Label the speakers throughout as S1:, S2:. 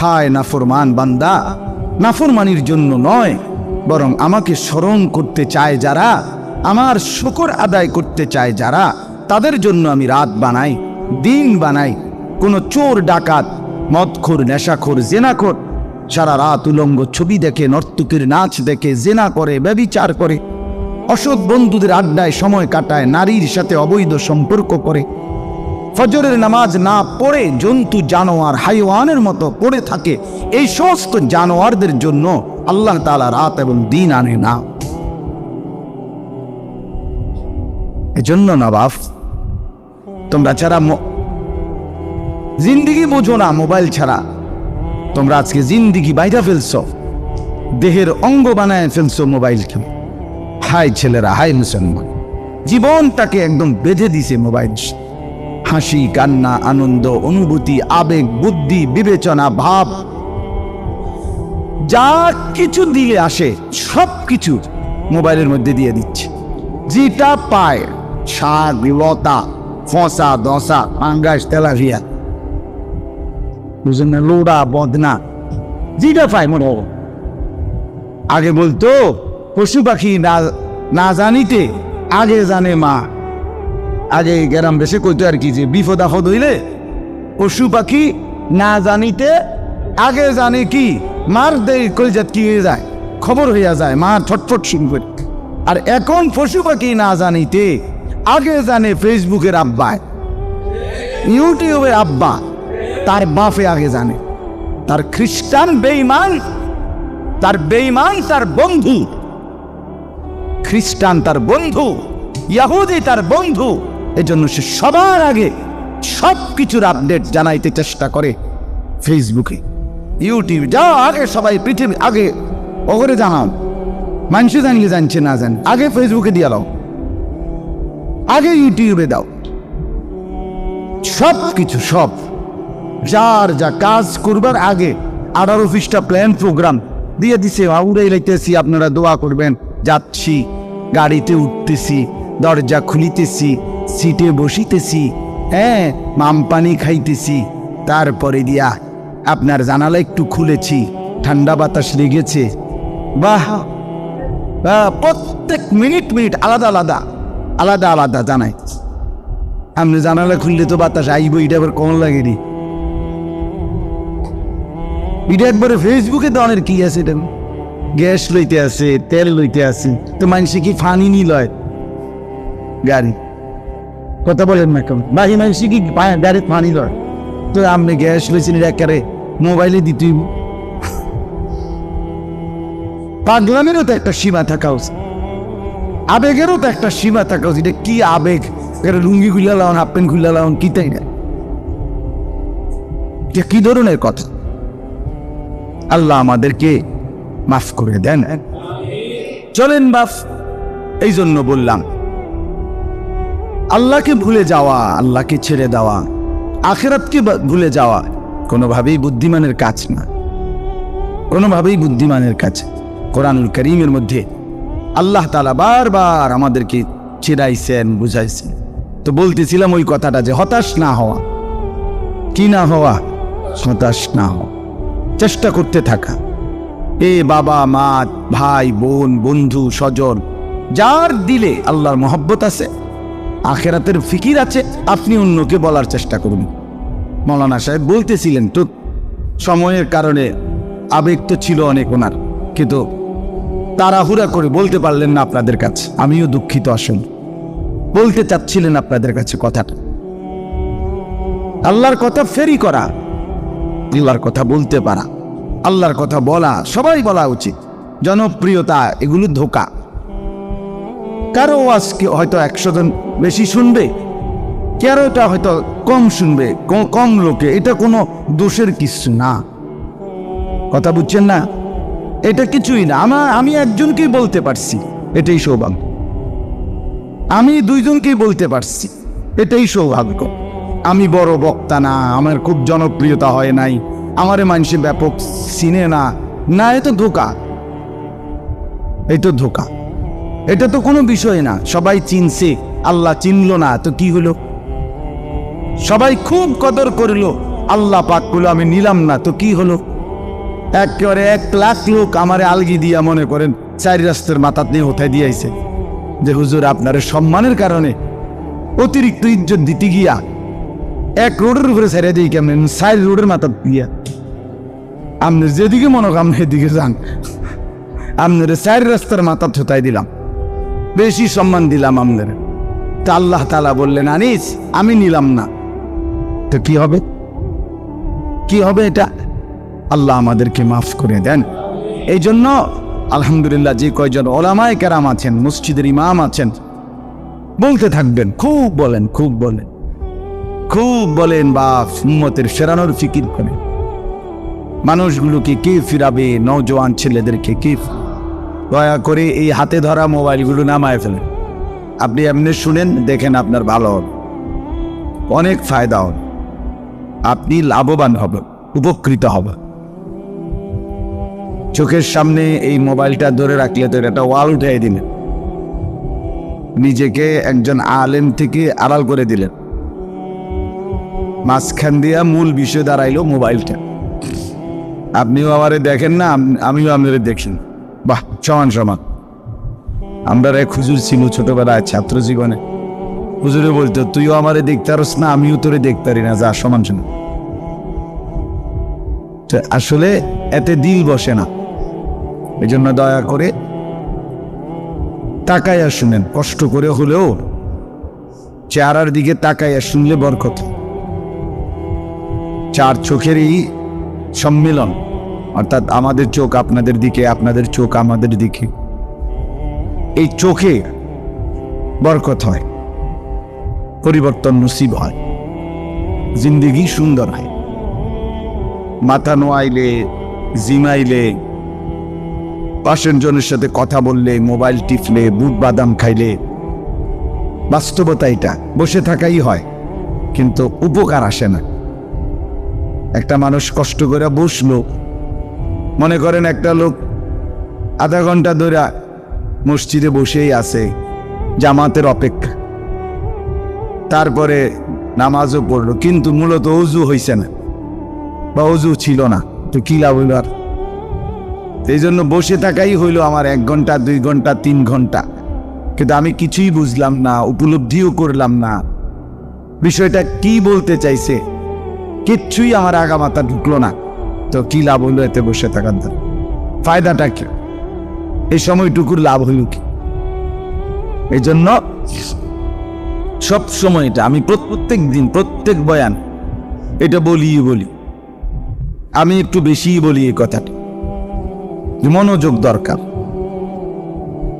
S1: হায় নাফরমান বান্দা, নাফরমানির জন্য নয়, বরং আমাকে স্মরণ করতে চায় যারা, আমার শুকর আদায় করতে চায় যারা, তাদের জন্য আমি রাত বানাই, দিন বানাই। কোনো চোর ডাকাত, মদখোর, নেশাখোর, জেনাখোর সারা রাত উলঙ্গ ছবি দেখে, নর্তকীর নাচ দেখে, জেনা করে, ব্যভিচার করে, অসৎ বন্ধুদের আড্ডায় সময় কাটায়, নারীর সাথে অবৈধ সম্পর্ক করে, ফজরের নামাজ না পড়ে জন্তু জানোয়ার হাইওয়ানের মতো পড়ে থাকে। এই সমস্ত জানোয়ারদের জন্য আল্লাহ তাআলা রাত এবং দিন আনে না। এজন্য না বাপ, তোমরা ছাড়া জিন্দিগি বোঝো না। মোবাইল ছাড়া তোমরা আজকে জিন্দিগি বাইরা ফেলছো, দেহের অঙ্গ বানায় ফেলছো মোবাইলকে। হাই ছেলেরা, হাই মুসলমান, জীবনটাকে একদম বেঁধে দিছে মোবাইল। হাসি, কান্না, আনন্দ, অনুভূতি, আবেগ, বুদ্ধি, বিবেচনা, ভাব, যা কিছু দিলে আসে সব কিছু মোবাইলের মধ্যে দিয়ে দিচ্ছে। যেটা পায়, শাক, লতা, ফসা, দশা, পাঙ্গাস, তেলাভিয়া, বুঝলেন না, লোড়া, বদনা, যেটা পায় মনে হবো। আগে বলতো পশু পাখি না জানিতে আগে জানে মা। আগে গ্রাম দেশে কইতো আর কি, যে বিপদ আপদ হইলে পশু পাখি না জানিতে আগে জানে কি, মার দেয় কলজাত কি হয়ে যায়, খবর হইয়া যায়, মা ছটফট শুনবে। আর এখন পশু পাখি না জানিতে আগে জানে ফেসবুকের আব্বায়, ইউটিউবের আব্বা, তার বাপে আগে জানে। তার খ্রিস্টান বেঈমান, তার বেঈমান তার বন্ধু, খ্রিস্টান তার বন্ধু, ইহুদি তার বন্ধু। এজন্য সে সবার আগে সব কিছুর আপডেট জানাইতে চেষ্টা করে ফেসবুকে, ইউটিউবে। যা আগে সবাই পৃথিবী আগে ওগরে জানাও, মানুষ জানলে জানছে না জান, আগে ফেসবুকে দিয়ে দাও, আগে ইউটিউবে দাও, সব কিছু, সব যার যা কাজ করবার আগে 18 পৃষ্ঠা প্ল্যান প্রোগ্রাম দিয়ে দিছে। উড়াই লাইতেছি, আপনারা দোয়া করবেন। যাচ্ছি, গাড়িতে উঠতেছি, দরজা খুলিতেছি, সিটে বসিতেছি, হ্যাঁ, মাম পানি খাইতেছি, তারপরে দিয়া আপনার জানালা একটু খুলেছি, ঠান্ডা বাতাস লেগেছে। বাহ, প্রত্যেক মিনিট মিনিট আলাদা আলাদা আলাদা আলাদা জানাই। আপনি জানালা খুললে তো বাতাস আইব, এটা আবার কম লাগেনি। এটা একবারে ফেসবুকে দনের কি আছে, এটা গ্যাস লইতে আছে, তেল লইতে আছে, তো মানুষে কি ফানি নি লয় গাড়ি, কথা বলেন না কেমন বাকি মানুষে কি গাড়ি ফানি লয়? তো আপনি গ্যাস লইছেন, একেবারে মোবাইলে দিতেই। পাগলামেরও তো একটা সীমা থাকা উচিত, আবেগেরও তো একটা সীমা থাকা উচিত। এটা কি আবেগ, লুঙ্গি খুলে লাউন, হাফ প্যান্ট খুলে লাউন, কি তাই না? কি ধরনের কথা? আল্লাহ আমাদেরকে মাফ করে দেন। চলেন বাপ, এই জন্য বললাম, আল্লাহকে ভুলে যাওয়া, আল্লাহকে ছেড়ে দেওয়া, আখিরাতকে ভুলে যাওয়া কোনোভাবেই বুদ্ধিমানের কাজ না, কোনোভাবেই বুদ্ধিমানের কাজ। কোরআনুল কারীমের মধ্যে আল্লাহ তাআলা বারবার আমাদেরকে ছেড়াইছেন, বুঝাইছেন। তো বলতেছিলাম ওই কথাটা, যে হতাশ না হওয়া, কি না হওয়া, হতাশ না হওয়া, চেষ্টা করতে থাকা। বাবা মা, ভাই বোন, বন্ধু স্বজন, যার দিলে আল্লাহর মহব্বত আছে, আখিরাতের ফিকির আছে, আপনি অন্যকে বলার চেষ্টা করুন। মৌলানা সাহেব বলতেছিলেন, তো সময়ের কারণে আবেগ তো ছিল অনেক ওনার, কিন্তু তাড়াহুড়া করে বলতে পারলেন না আপনাদের কাছে। আমিও দুঃখিত, আসুন বলতে চাচ্ছিলেন আপনাদের কাছে কথাটা। আল্লাহর কথা ফেরি করা, আল্লাহর কথা বলতে পারা, আল্লাহর কথা বলা, সবাই বলা উচিত। জনপ্রিয়তা, এগুলো ধোঁকা। কারো আজকে হয়তো 100 জন বেশি শুনবে, কারোটা হয়তো কম শুনবে, কম লোকে, এটা কোনো দোষের কিছু না। কথা বুঝছেন না? এটা কিছুই না। আমি একজনকেই বলতে পারছি, এটাই সৌভাগ্য। আমি 2 জনকেই বলতে পারছি, এটাই সৌভাগ্য। আমি বড় বক্তা না, আমার খুব জনপ্রিয়তা হয় নাই, আমারে মানুষে ব্যাপক চিনে না, না, এ তো ধোঁকা, এই তো ধোঁকা। এটা তো কোনো বিষয় না। সবাই চিনছে, আল্লাহ চিনলো না, তো কি হলো? সবাই খুব কদর করলো, আল্লাহ পাক বলল আমি নিলাম না, তো কি হলো? একেবারে 1,00,000 লোক আমারে আলগি দিয়া মনে করেন 4 রাস্তার মাথাত নিয়ে উঠাই দিয়েছে যে হুজুর আপনার সম্মানের কারণে অতিরিক্ত ইজ্জত দিতে গিয়া 1 রোডের উপরে ছেড়ে দিই কেমন 4 রোডের মাথাত গিয়া আপনি যেদিকে মনে করেন সেদিকে যান, আপনার 4 রাস্তার মাথা ছোটাই দিলাম, বেশি সম্মান দিলাম আপনার। তা আল্লাহ তাআলা বললেন আনিস আমি নিলাম না, তো কি হবে? কি হবে এটা? আল্লাহ আমাদেরকে মাফ করে দেন। এই জন্য আলহামদুলিল্লাহ যে কয়জন ওলামায়ে কেরাম আছেন, মসজিদের ইমাম আছেন, বলতে থাকবেন, খুব বলেন, খুব বলেন, খুব বলেন, বা উম্মতের ফেরানোর ফিকির করেন, মানুষগুলোকে কে ফিরাবে, নওজোয়ান ছেলেদেরকে কে। দয়া করে এই হাতে ধরা মোবাইলগুলো নামায় ফেলেন। আপনি এমনি শুনেন, দেখেন, আপনার ভালো হবে, অনেক ফায়দা হবে, আপনি লাভবান হবেন, উপকৃত হবেন। চোখের সামনে এই মোবাইলটা ধরে রাখলে তো একটা ওয়াল উঠাই দিলেন, নিজেকে একজন আলেম থেকে আড়াল করে দিলেন, মাঝখান দিয়া মূল বিষয় দাঁড়াইলো মোবাইলটা। আপনিও আমারে দেখেন না, আমিও আপনারে দেখেন, বাহ সমান সমান। আমরা এক হুজুর ছিল ছোটবেলায় ছাত্র জীবনে, হুজুরে বলতো তুইও আমারে দেখতে পারস না, আমিও তোরে দেখতে পারি না, যা সমান সমান। আসলে এতে দিল বসে না। এই জন্য দয়া করে তাকাইয়া শুনেন, কষ্ট করে হলেও চেহারার দিকে তাকাইয়া শুনলে বরকত। 4 চোখেরই সম্মিলন, অর্থাৎ আমাদের চোখ আপনাদের দিকে, আপনাদের চোখ আমাদের দিকে, এই চোখে বরকত হয়, পরিবর্তন নসিব হয়, জিন্দেগি সুন্দর হয়। মাথা নোয়াইলে, জিমাইলে, পাশের জনের সাথে কথা বললে, মোবাইল টিপলে, বুট বাদাম খাইলে, বাস্তবতা এটা, বসে থাকাই হয়, কিন্তু উপকার আসে না। একটা মানুষ কষ্ট করে বসলো, মনে করেন একটা লোক আধা ঘন্টা ধরে মসজিদে বসেই আছে জামাতের অপেক্ষা, তারপরে নামাজও পড়লো, কিন্তু মূলত ওযু হইছে না বা ওযু ছিল না, তো কি লাভ হইল? আর এই জন্য বসে থাকাই হইলো আমার 1 ঘন্টা, 2 ঘন্টা, 3 ঘন্টা, কিন্তু আমি কিছুই বুঝলাম না, উপলব্ধিও করলাম না বিষয়টা কি বলতে চাইছে, কিচ্ছুই আমার আগা মাথা ঢুকলো না। তো কি লাভ হইলো এতে বসে থাকার দ্বারা? ফায়দাটা কি? এই সময়টুকুর লাভ হইল কি? এই জন্য সব সময়টা আমি প্রত্যেক দিন, প্রত্যেক বয়ান এটা বলি, আমি একটু বেশিই বলি এই কথাটা, মনোযোগ দরকার।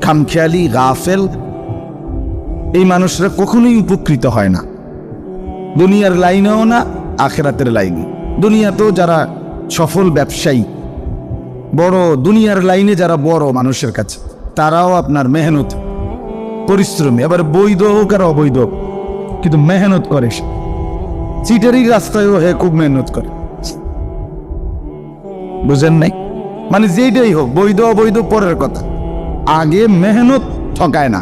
S1: খামখেয়ালি, গাফেল এই মানুষরা কখনোই উপকৃত হয় না, দুনিয়ার লাইনেও না, আখিরাতের লাইনে। দুনিয়াতেও যারা সফল ব্যবসায়ী, বড় দুনিয়ার লাইনে যারা বড় মানুষের কাছে, তারাও আপনার মেহনত, পরিশ্রমী, আবার বৈধ হোক আর অবৈধ, কিন্তু মেহনত করে। চিটারির রাস্তায়ও হে খুব মেহনত করে, বুঝেন নাই? মানে যেটাই হোক, বৈধ অবৈধ পরের কথা, আগে মেহনত ঠকায় না,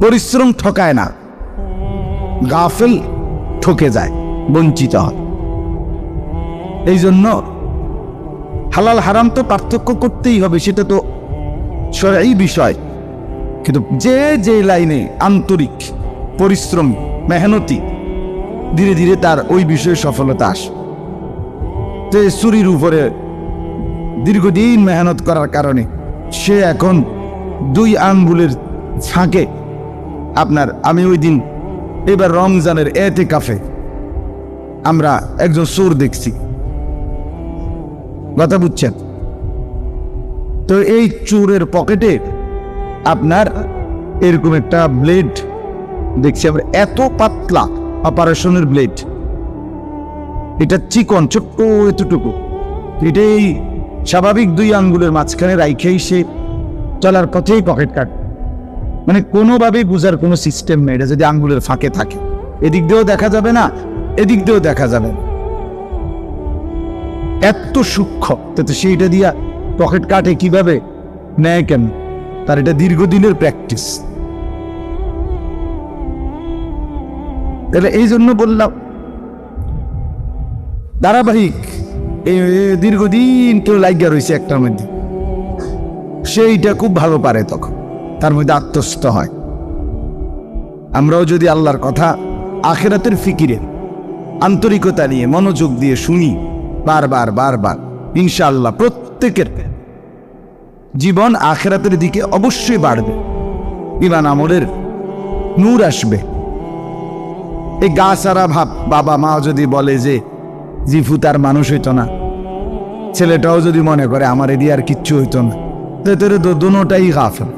S1: পরিশ্রম ঠকায় না, গাফেল ঠকে যায়, বঞ্চিত হয়। এই জন্য হালাল হারাম তো পার্থক্য করতেই হবে, সেটা তো শরঈ বিষয়, কিন্তু যে লাইনে আন্তরিক, পরিশ্রমী, মেহনতি, ধীরে ধীরে তার ওই বিষয়ে সফলতা আসে। তো চুরির উপরে দীর্ঘদিন মেহনত করার কারণে সে এখন 2 আঙ্গুলের ফাঁকে আপনার, আমি ওই দিন এবার রমজানের এতেকাফে আমরা একজন চোর দেখছি, কথা বুঝছেন? তো এই চোরের পকেটে আপনার এরকম একটা ব্লেড দেখছি আমরা, এত পাতলা অপারেশনের ব্লেড, এটা চিকন, ছোট্ট এতটুকু, এটাই স্বাভাবিক 2 আঙ্গুলের মাঝখানে রাইখেই সে চলার পথেই পকেট কাট, মানে কোনোভাবেই বুঝার কোনো সিস্টেম নেই। এটা যদি আঙ্গুলের ফাঁকে থাকে, এদিক দিয়েও দেখা যাবে না, এদিক দিয়েও দেখা যাবে না, এত সূক্ষ্ম। তো সেইটা দিয়া পকেট কাটে কিভাবে, নেয় কেন? তার এটা দীর্ঘদিনের প্র্যাকটিস। তাহলে এই জন্য বললাম ধারাবাহিক এই দীর্ঘদিন কেউ লাগিয়া রয়েছে একটার মধ্যে, সেইটা খুব ভালো পারে, তখন তার মধ্যে আত্মস্থ হয়। আমরাও যদি আল্লাহর কথা আখিরাতের ফিকিরে আন্তরিকতা নিয়ে মনোযোগ দিয়ে শুনি বারবার বারবার, ইনশাআল্লাহ প্রত্যেকের জীবন আখিরাতের দিকে অবশ্যই বাড়বে, ঈমান আমলের নূর আসবে। এই গা সারা ভাব বাবা মা যদি বলে যে জিফু তার মানুষ হইতো না, ছেলেটাও যদি মনে করে আমার এদিকে আর কিচ্ছু হইতো না, তো দুটোটাই গাফেল,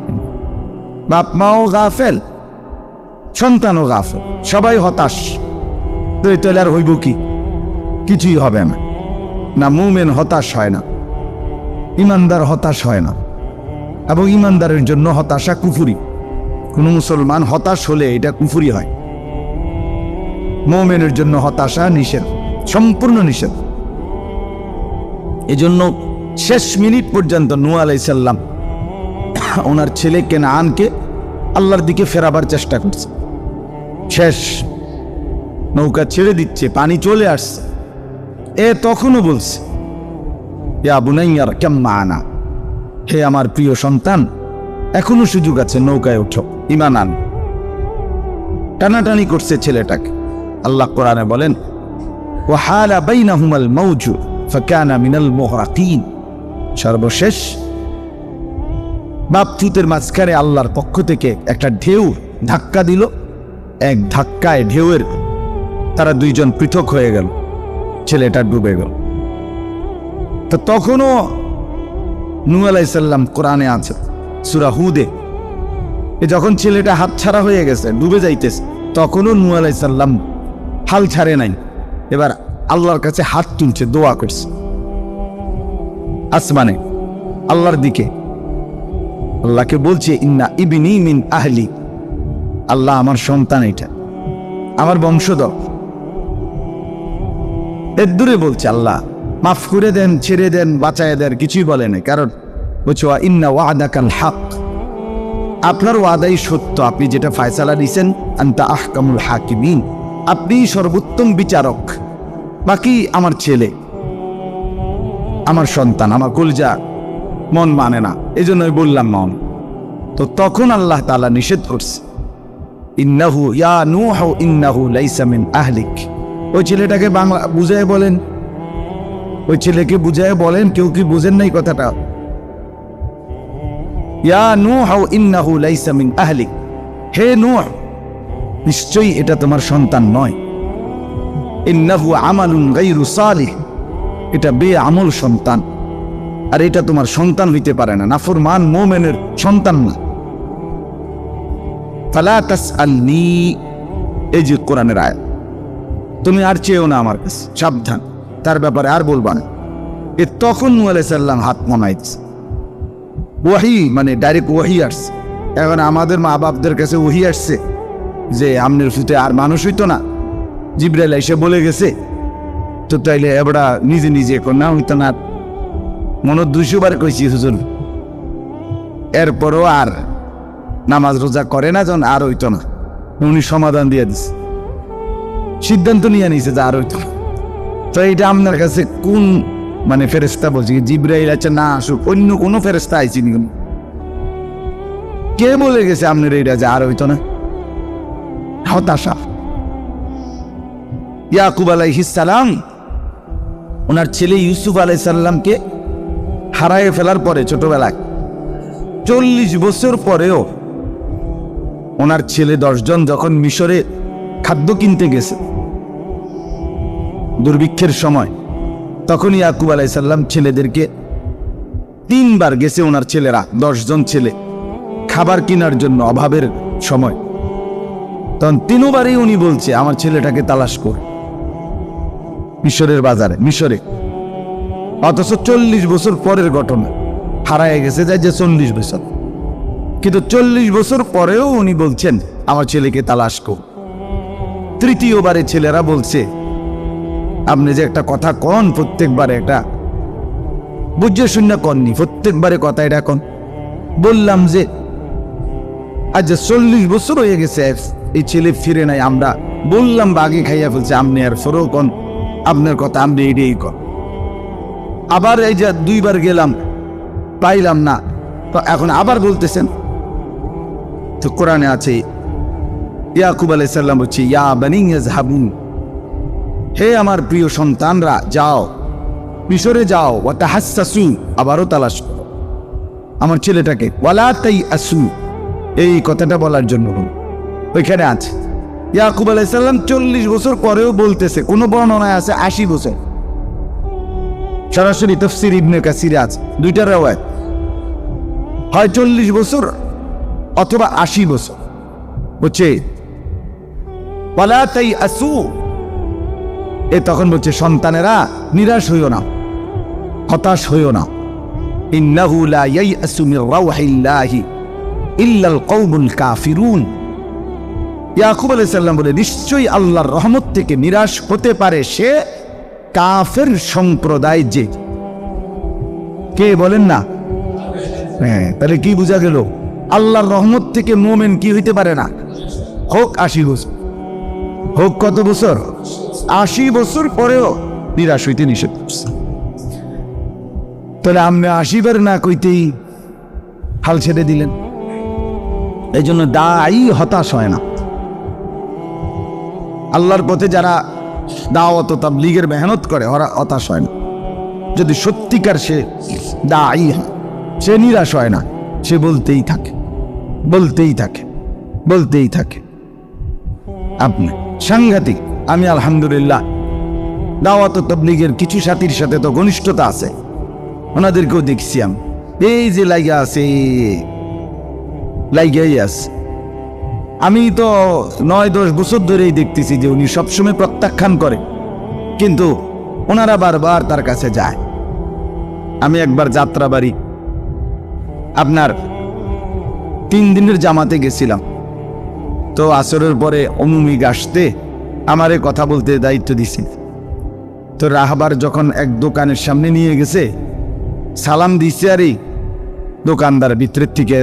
S1: বাপ মাও গাফেল, সন্তানও গাফেল, সবাই হতাশ। তো তাহলে আর হইব কি? কিছুই হবে না। না মুমিন হতাশ হয় না, ইমানদার হতাশ হয় না, এবং ইমানদারের জন্য হতাশা কুফুরি। কোন মুসলমান হতাশ হলে এটা কুফুরি হয়। মুমিনের জন্য হতাশা নিষেধ, সম্পূর্ণ নিষেধ। এজন্য শেষ মিনিট পর্যন্ত নূহ আলাইহিস সালাম ওনার ছেলে কেনাআনকে আল্লাহর দিকে ফেরাবার চেষ্টা করছে। শেষ নৌকা ছেড়ে দিচ্ছে, পানি চলে আসছে, তখনও বলছে ইয়া বুনাইয়া রকাম মা'ানা, হে আমার প্রিয় সন্তান, এখনো সুযোগ আছে, নৌকায় ওঠো, ঈমান আন। টানাটানি করছে ছেলেটাকে। আল্লাহ কোরআনে বলেন ওয়াহালা বাইনাহুমাল মাউজু ফাকানা মিনাল মুগরাকিন, সর্বশেষ বাপ পুতের মাঝখানে আল্লাহর পক্ষ থেকে একটা ঢেউ ধাক্কা দিল। এক ধাক্কায় ঢেউয়ের তারা দুইজন পৃথক হয়ে গেল, ছেলেটা ডুবে গেল। তো তখনও নূহ আলাইহিস সালাম কোরআনে আছে সূরা হুদে, যখন ছেলেটা হাত ছাড়া হয়ে গেছে, ডুবে যাইতেছে, তখনও নূহ আলাইহিস সালাম হাল ছাড়ে নাই। এবার আল্লাহর কাছে হাত তুলছে, দোয়া করছে আসমানে আল্লাহর দিকে। আল্লাহকে বলছে ইন্না ইবনি মিন আহলি, আল্লাহ আমার সন্তান, এটা আমার বংশধর। এর দূরে বলছে আল্লাহ মাফ করে দেন, ছেড়ে দেন, বাঁচায় দেন, কিছুই বলে না। কারণ বলছে ইন্না ওয়াদাকাল হক, আপনার ওয়াদাই সত্য, আপনি যেটা ফায়সালা দিয়েছেন, আনতা আহকামুল হাকিমিন, আপনি সর্বোত্তম বিচারক। বাকি আমার ছেলে, আমার সন্তান, আমার কলিজা মন মানে না, এই জন্যই বললাম মন। তো তখন আল্লাহ তাআলা নিষেধ করছে ইন্নাহু ইয়া নূহ ইন্নাহু লাইসা মিন আহলিক। ওই ছেলেটাকে বাংলা বুঝায় বলেন, ওই ছেলেকে বুঝায় বলেন, কেউ কি বুঝেন নাই কথাটা? ইয়া নূহ ইন্নাহু লাইসা মিন আহলিক, হে নূহ, নিশ্চয়ই এটা তোমার সন্তান নয়। ইন্নাহু আমালুন গায়রু সালিহ, এটা বেআমল সন্তান, আর এটা তোমার সন্তান হইতে পারে না, নাফরমান মুমিনের সন্তান না। ফালা তাসআলনি, এই যে কোরআনের আয়াত, তুমি আর চেয়েও না আমার কাছে, সাবধান, তার ব্যাপারে আর বলবা না। তখন নূহ আলাইহিস সালাম হাত নামাইছে। ওয়াহি মানে ডাইরেক্ট ওয়াহি আসছে। এখন আমাদের মা বাপদের কাছে ওয়াহি আসছে যে আমনের ফুতে আর মানুষ হইতো না, জিবরাইল এসে বলে গেছে, তো তাইলে এবড়া নিজে নিজে না হইতো না। মনে 200 বার কইছি হুজুর, এরপরও আর নামাজ রোজা করে না, যখন আর হইতো না। উনি সমাধান দিয়ে দিচ্ছে, সিদ্ধান্ত নিয়ে নিছে যে আর হইতো না। তো এটা আপনার কাছে কোন মানে ফেরেশতা বলছে? জিবরাইল আছে না আসুক, অন্য কোনো ফেরেশতা আইছি নি? কে বলে গেছে আপনার এইটা যে আর হইতো না? হতাশা। ইয়াকুব আলাইহিস সালাম ওনার ছেলে ইউসুফ আলাইহিস সালামকে হারায় ফেলার পরে ছোটবেলায় 40 বছর পরেও ওনার ছেলে 10 জন যখন মিশরে খাদ্য কিনতে গেছে দুর্ভিক্ষের সময়, তখন ইয়াকুব আলাইহিস সালাম ছেলেদেরকে 3 বার গেছে, ওনার ছেলেরা 10 জন ছেলে খাবার কেনার জন্য অভাবের সময়। তখন 3 বারই উনি বলছে আমার ছেলেটাকে তালাশ কর মিশরের বাজারে, মিশরে। অথচ 40 বছর পরের ঘটনা, হারায় গেছে যাই যে 40 বছর, কিন্তু 40 বছর পরেও উনি বলছেন আমার ছেলেকে তালাশ কর। 3য়বারে ছেলেরা বলছে আপনি যে একটা কথা কন, প্রত্যেকবারে একটা বুঝে শূন্য কননি, প্রত্যেকবারে কথা এটা কন। বললাম যে আজ 40 বছর হয়ে গেছে এই ছেলে ফিরে নাই, আমরা বললাম বাগে খাইয়া ফেলছে, আপনি আর ফেরো কন, আপনার কথা আপনি এটাই কন। আবার এই যে 2 বার গেলাম, পাইলাম না, তো এখন আবার বলতেছেন। তো কোরআনে আছে, ইয়াকুব আলাইহিস সালাম বলছে, ইয়া বানি ইয়াযহাবুন, হে আমার প্রিয় সন্তানরা, যাও মিশরে যাও, ওয়া তাহাসসাসু, আবারও তালাশ করো আমার ছেলেটাকে, ওয়ালা তাইআসু, এই কথাটা বলার জন্য ওইখানে আছে। ইয়াকুব আলাইহিস সালাম 40 বছর পরেও বলতেছে, কোন বর্ণনায় আছে 80 বছর, সরাসরি তাফসীর ইবনে কাসিরে আছে, দুইটা রাওয়ায়াত, হয় 40 বছর অথবা 80 বছর। বলছে ওয়ালা তাইআসু, এ তখন বলছে সন্তানেরা নিরাশ হইও না, হতাশ হইও না। ইন্নাহু লা ইয়াইআসু মির রাউহিল্লাহি ইল্লাল কওমুল কাফিরুন। ইয়াকুব আলাইহিস সালাম বলে, নিশ্চয়ই আল্লাহর রহমত থেকে নিরাশ হতে পারে সে কাফের সম্প্রদায়। যে কে বলেন না? হ্যাঁ, তাহলে কি বোঝা গেল? আল্লাহর রহমত থেকে মুমিন কি হইতে পারে না? হোক 80 বছর, হোক কত বছর, 80 বছর পরেও নিরাশ হইতে নিষেধ করছে। তাহলে আমি 80 বার না কইতেই হাল ছেড়ে দিলেন। এই জন্য দায়ী হতাশ হয় না। আল্লাহর পথে যারা দাওয়াত ও তাবলীগের মেহনত করে ওরা হতাশ হয় না। যদি সত্যিকার সে দায়ী হয়, সে নিরাশ হয় না, সে বলতেই থাকে, বলতেই থাকে, বলতেই থাকে। আপনি সাংঘাতিক। আমি আলহামদুলিল্লাহ দাওয়াত ও তাবলীগের কিছু সাথীর সাথে তো ঘনিষ্ঠতা আছে, ওনাদেরকেও দেখছি আমি, এই যে লাইগা আছে, লাইগাই আছে। আমি তো 9-10 বছর ধরেই দেখতেছি যে উনি সবসময় প্রত্যাখ্যান করে, কিন্তু ওনারা বারবার তার কাছে যায়। আমি একবার যাত্রাবাড়ি আপনার 3 দিনের জামাতে গেছিলাম, তো আসরের পরে অমুমিক আসতে আমারে কথা বলতে দায়িত্ব দিছে। তো রাহবার যখন এক দোকানের সামনে নিয়ে গেছে, সালাম দিছে, আর এই দোকানদার ভিতরের থেকে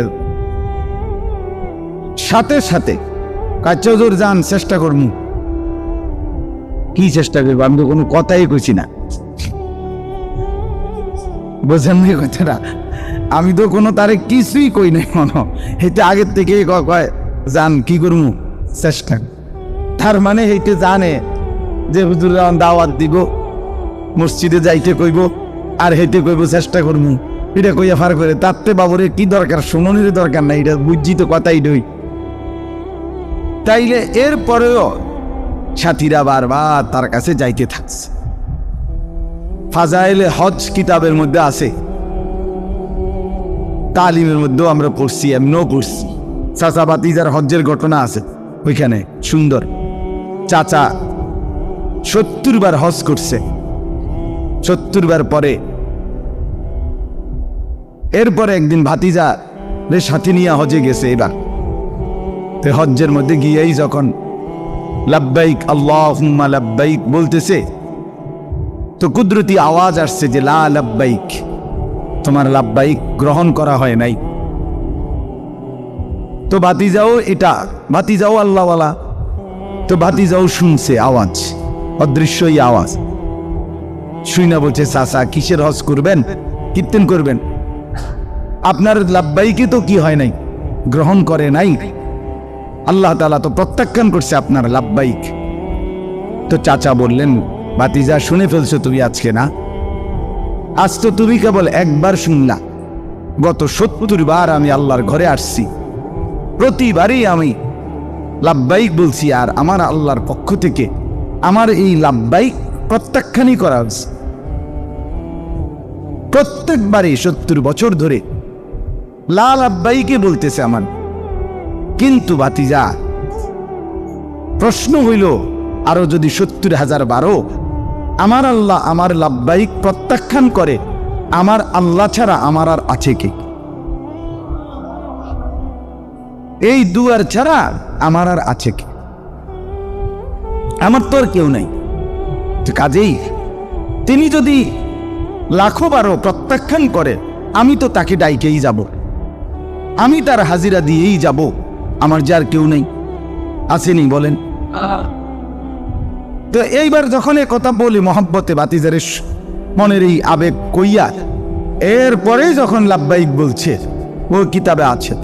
S1: সাথে সাথে কাচ্চা হুজুর যান, চেষ্টা করমু। কি চেষ্টা করবো? আমি তো কোনো কথাই কইছি না, বোঝেন না কথাটা? আমি তো কোনো তারে কিছুই কই নাই, মনে হেঁটে আগের থেকে কয় যান, কি করমু, চেষ্টা। তার মানে হেঁটে জানে যে হুজুর দাওয়াত দিব, মসজিদে যাইতে কইব, আর হেঁটে কইব চেষ্টা করমু, এটা কইয়া ফার করে। তাতে বাবুরে কি দরকার, শুনুনের দরকার নাই, এটা বুঝছি তো কথাই ডই। তাইলে এর পরেও সাথীরা বারবার তার কাছে যাইতে থাকছে। ফাজাইলে হজ কিতাবের মধ্যে আছে, তালিমের মধ্যেও আমরা পড়ছি, এমনও পড়ছি। চাচা বাতিজার হজ্জের ঘটনা আছে ওইখানে, সুন্দর। চাচা 70 বার হজ করছে, 70 বার পরে এরপরে একদিন ভাতিজা রে সাথে নিয়ে হজে গেছে। এবার তো হজ্জের মধ্যে গিয়েই যখন লাব্বাইক আল্লাহুম্মা লাব্বাইক বলতেছে, তো কুদরতি আওয়াজ আসছে যে লা লাব্বাইক, তোমার লাব্বাইক গ্রহণ করা হয় নাই। তো ভাতিজাও আল্লাহওয়ালা, তো ভাতিজাও শুনছে আওয়াজ, অদৃশ্যই আওয়াজ শুইনা বলছে, চাচা কিসের হজ করবেন, কীর্তন করবেন? আপনার লাব্বাইকে তো কি হয় নাই, গ্রহণ করে নাই, আল্লাহ তাআলা তো প্রত্যাখ্যান করছে আপনার লাব্বাইক। তো চাচা বললেন, ভাতিজা শুনে ফেলছো তুমি আজকে, না? আজ তো তুমি কেবল একবার শুনলা, গত 70 বার আমি আল্লাহর ঘরে আসছি, প্রতিবারই আমি লাব্বাইক বলছি, আর আমার আল্লাহর পক্ষ থেকে আমার এই লাব্বাইক প্রত্যাখ্যানই করা হচ্ছে। প্রত্যেকবারই 70 বছর ধরে লা লাব্বাইকে বলতেছে আমার। কিন্তু ভাতিজা, প্রশ্ন হইল, আরো যদি 70,000 বারও আমার আল্লাহ আমার লাব্বাইক প্রত্যাখ্যান করে, আমার আল্লাহ ছাড়া আমার আর আছে কে? এই দুয়ার ছাড়া আমার আর আছে কে? আমার তো আর কেউ নাই। কাজেই তিনি যদি লাখো বারও প্রত্যাখ্যান করে, আমি তো তাকে ডাইকেই যাব, আমি তার হাজিরা দিয়েই যাব, আমার যার কেউ নেই, আসেনি বলেন? তো এইবার যখন এ কথা বলি মহব্বতে ভাতিজারে মনের এই আবেগ কইয়া এরপরে যখন লাব্বাইক বলছে ও কিতাবে আছে,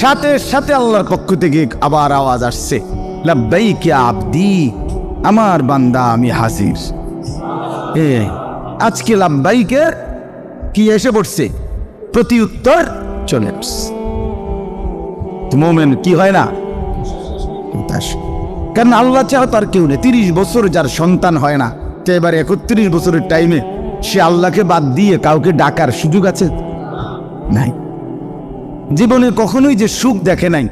S1: সাথে সাথে আল্লাহর পক্ষ থেকে আবার আওয়াজ আসছে, লাব্বাইক ইয়া আবদি, আমার বান্দা আমি হাজির। আজকে লাব্বাইকের কি এসে পড়ছে, প্রতি উত্তর চলে আসছে। মোমেন কি হয় না, কারণ আল্লাহ চাও তার কেউ নেই। 30 বছর যার সন্তান হয় না, তো এবার 31 বছরের টাইমে সে আল্লাহকে বাদ দিয়ে কাউকে ডাকার সুযোগ আছে? নাই। জীবনে কখনোই যে সুখ দেখে নাই,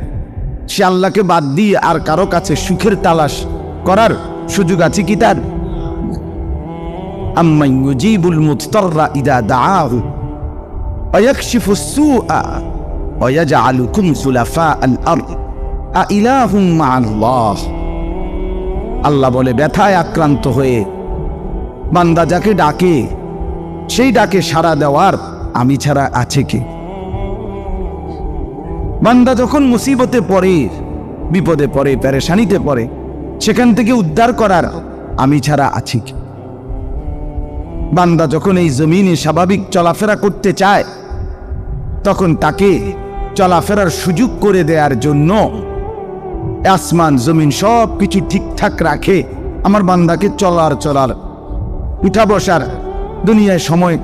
S1: সে আল্লাহকে বাদ দিয়ে আর কারো কাছে সুখের তালাশ করার সুযোগ আছে কি তার? আম্মান ইউজিবুল মুদতাররা ইযা দাআহু ওয়া ইয়াকশিফুস সুআ ওয়া ইয়াজআলুকুম খুলাফাআল আরদ আইলাহুম মা'আল্লাহ। আল্লাহ বলে, ব্যথায় আক্রান্ত হয়ে বান্দা যাকে ডাকে সেই ডাকে সাড়া দেওয়ার আমি ছাড়া আছে কে? বান্দা যখন মুসিবতে পড়ে, বিপদে পড়ে, পেরেশানিতে পড়ে, সেখান থেকে উদ্ধার করার আমি ছাড়া আছি কি? বান্দা যখন এই জমিনে স্বাভাবিক চলাফেরা করতে চায়, তখন তাকে চলাফেরার সুযোগ করে দেওয়ার জন্য আসমান জমিন সব কিছু ঠিকঠাক রাখে আমার বান্দাকে চলার উঠা বসার, দুনিয়ায় সময়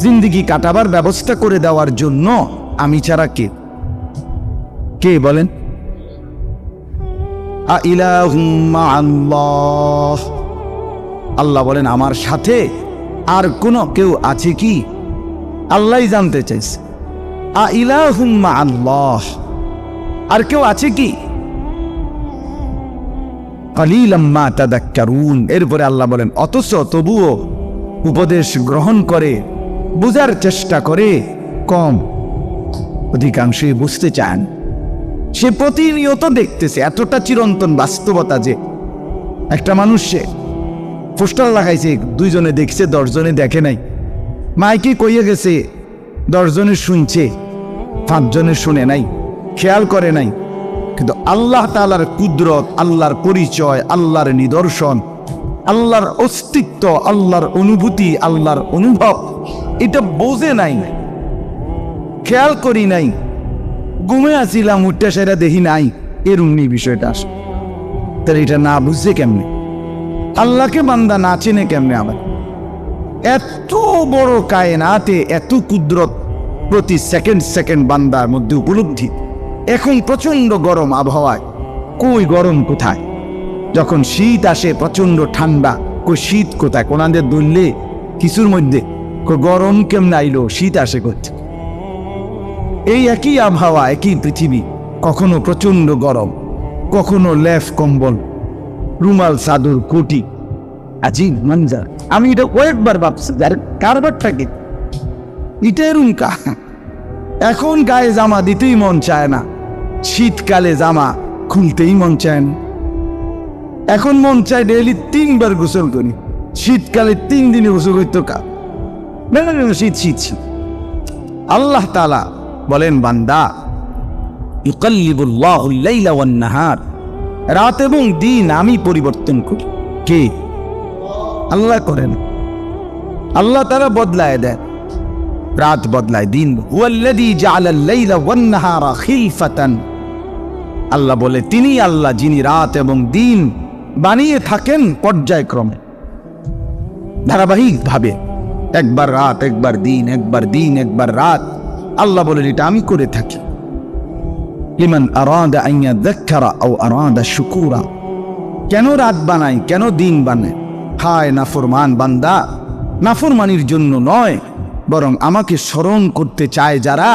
S1: জিন্দিগি কাটাবার ব্যবস্থা করে দেওয়ার জন্য আমি ছাড়া কে? কে বলেন? আইলাহুম মা'আল্লাহ। আল্লাহ বলেন, আমার সাথে আর কোনো কেউ আছে কি? আল্লাহই জানতে চাইছে, আইলাহুম মা'আল্লাহ, আর কেউ আছে কি? কালিলাম মা তাযাক্কারুন। এরপরে আল্লাহ বলেন, অথচ তবুও উপদেশ গ্রহণ করে বুঝার চেষ্টা করে কম। অধিকাংশই বুঝতে চান। সে প্রতিনিয়ত দেখতেছে, এতটা চিরন্তন বাস্তবতা যে একটা মানুষ সে পোস্টার লাগাইছে, 2 জনে দেখছে, 10 জনে দেখে নাই। মাইকে কইয়ে গেছে, 10 জনে শুনছে, 5 জনে শুনে নাই, খেয়াল করে নাই। কিন্তু আল্লাহ তাআলার কুদরত, আল্লাহর পরিচয়, আল্লাহর নিদর্শন, আল্লাহর অস্তিত্ব, আল্লাহর অনুভূতি, আল্লাহর অনুভব, এটা বোঝে নাই, খেয়াল করি নাই, ঘুমে আসিলাম, উঠতে সেটা দেখি নাই, এরুমনি বিষয়টা আসে। তাহলে এটা না বুঝছে কেমনে? আল্লাহকে বান্দা না চেনে কেমনে? আবার এত বড় কায়নাতে এত কুদরত প্রতি সেকেন্ড বান্দার মধ্যে উপলব্ধি। এখন প্রচন্ড গরম আবহাওয়ায়, কই গরম কোথায়? যখন শীত আসে প্রচন্ড ঠান্ডা, কই শীত কোথায়? কোনাদের দললে কিছুর মধ্যে গরম কেমনে আইলো, শীত আসে করছে। এই একই আবহাওয়া, একই পৃথিবী, কখনো প্রচন্ড গরম, কখনো লেফ কম্বল, রুমাল, চাদর, কোটি, আজিব মঞ্জার। আমি এটা কয়েকবার ভাবছি, কারবারটাকে এটা এরুম কা। এখন গায়ে জামা দিতেই মন চায় না, শীতকালে জামা খুলতেই মন চায় না। এখন মন চায় ডেইলি 3 বার গোসল করি, শীতকালে 3 দিনে গোসল করতো কা। শীত শীত শীত। আল্লাহ তাআলা বলেন, বান্দা, ইউকাল্লিবুল্লাহুল লাইলা ওয়ান নাহার, রাত এবং দিন আমি পরিবর্তন করি। কে? আল্লাহ করেন। আল্লাহ তাআলা বদলায় দেন, রাত বদলায় দিন। হুয়াল্লাযী জাআলাল লাইলা ওয়ান নাহারা খিলফাতান। আল্লাহ বলে, তিনি আল্লাহ যিনি রাত এবং দিন বানিয়ে থাকেন পর্যায়ক্রমে, ধারাবাহিকভাবে, একবার রাত, একবার দিন, একবার দিন, একবার রাত। আল্লাহ বলেন, এটা আমি করে থাকি। লিমান আরাদা আন ইয়াযাক্কারা আও আরাদা শুকুরা। কেন রাত বানাই, কেন দিন বানাই? হায় নাফরমান বান্দা, নাফরমানির জন্য নয়, বরং আমাকে স্মরণ করতে চায় যারা,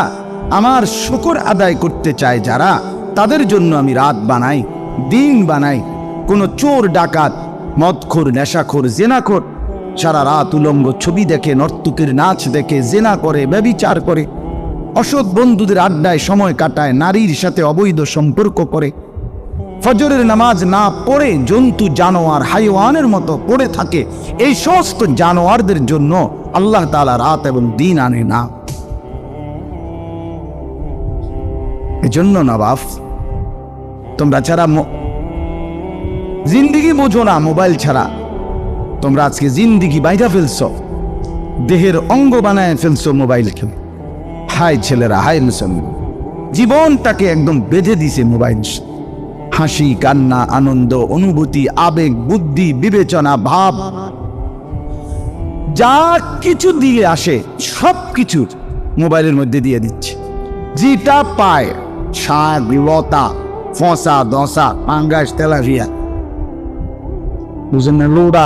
S1: আমার শুকর আদায় করতে চায় যারা, তাদের জন্য আমি রাত বানাই, দিন বানাই। কোনো চোর, ডাকাত, মদখোর, নেশাখোর, জেনাখোর সারা রাত উলঙ্গ ছবি দেখে, নর্তকীর নাচ দেখে, জেনা করে, ব্যভিচার করে, অসৎ বন্ধুদের আড্ডায় সময় কাটায়, নারীর সাথে অবৈধ সম্পর্ক করে, ফজরের নামাজ না পড়ে জন্তু, জানোয়ার, হাইওয়ানের মতো পড়ে থাকে। এই সমস্ত জানোয়ারদের জন্য আল্লাহ তাআলা রাত এবং দিন আনে না। এজন্য নবাব, তোমরা ছাড়া জিন্দিগি বোঝো না, মোবাইল ছাড়া তোমরা আজকে জিন্দিগি বাইরা ফেলছো, দেহের অঙ্গ বানায় ফেলছো মোবাইল খেলে। হাই ছেলেরা, হাই মুসলমান, জীবনটাকে একদম বেঁধে দিছে মোবাইল। হাসি, কান্না, আনন্দ, অনুভূতি, আবেগ, বুদ্ধি, বিবেচনা, ভাব, যা কিছু দিয়ে আসে সব কিছু মোবাইলের মধ্যে দিয়ে দিচ্ছে। যেটা পায়, শাক, লতা, ফসা, দশা, পাঙ্গাস, তেলাপিয়া, বুঝেন না, লোড়া,